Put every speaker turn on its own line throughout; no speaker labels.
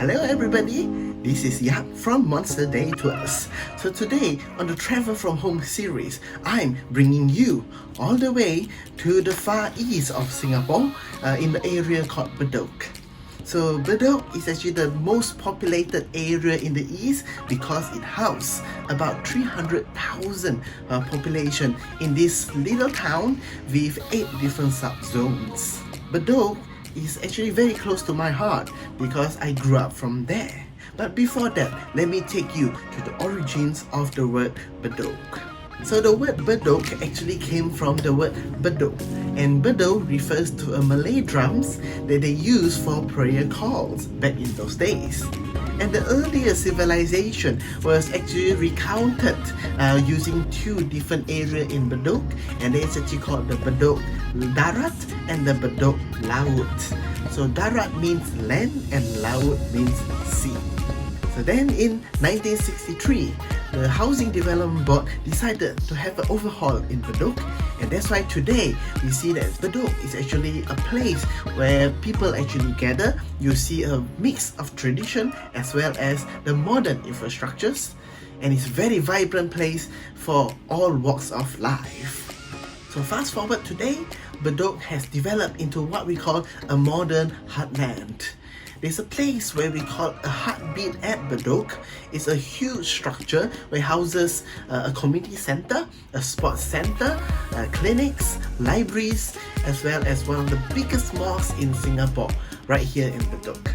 Hello everybody, this is Yap from Monster Day Tours. So today on the Travel From Home series, I'm bringing you all the way to the far east of Singapore in the area called Bedok. So Bedok is actually the most populated area in the east because it houses about 300,000 population in this little town with 8 different subzones. Bedok is actually very close to my heart because I grew up from there. But before that, let me take you to the origins of the word Bedok. So the word Bedok actually came from the word Bedok, and Bedok refers to a Malay drums that they used for prayer calls back in those days. And the earlier civilization was actually recounted using 2 different areas in Bedok, and it's actually called the Bedok Darat and the Bedok Laut. So Darat means land and Laut means sea. So then in 1963, the Housing Development Board decided to have an overhaul in Bedok, and that's why today we see that Bedok is actually a place where people actually gather. You see a mix of tradition as well as the modern infrastructures, and it's a very vibrant place for all walks of life. So fast forward today, Bedok has developed into what we call a modern heartland. There's a place where we call a heartbeat at Bedok. It's a huge structure where it houses a community center, a sports center, clinics, libraries, as well as one of the biggest mosques in Singapore, right here in Bedok.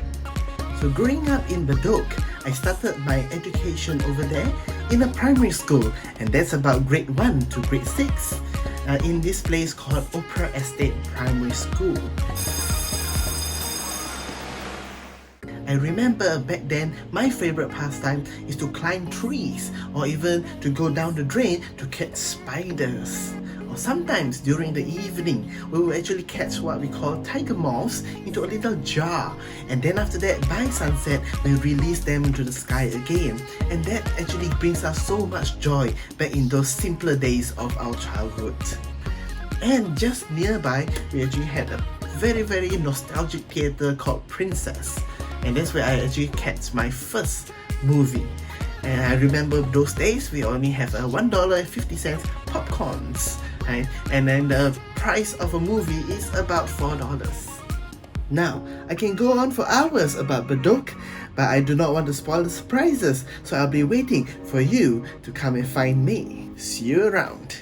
So growing up in Bedok, I started my education over there in a primary school, and that's about grade 1 to grade 6 in this place called Opera Estate Primary School. I remember back then, my favorite pastime is to climb trees or even to go down the drain to catch spiders. Or sometimes during the evening, we will actually catch what we call tiger moths into a little jar. And then after that, by sunset, we release them into the sky again. And that actually brings us so much joy back in those simpler days of our childhood. And just nearby, we actually had a very nostalgic theatre called Princess. And that's where I actually catch my first movie. And I remember those days we only have a $1.50 popcorns, right? And then the price of a movie is about $4. Now, I can go on for hours about Bedok, but I do not want to spoil the surprises, so I'll be waiting for you to come and find me. See you around.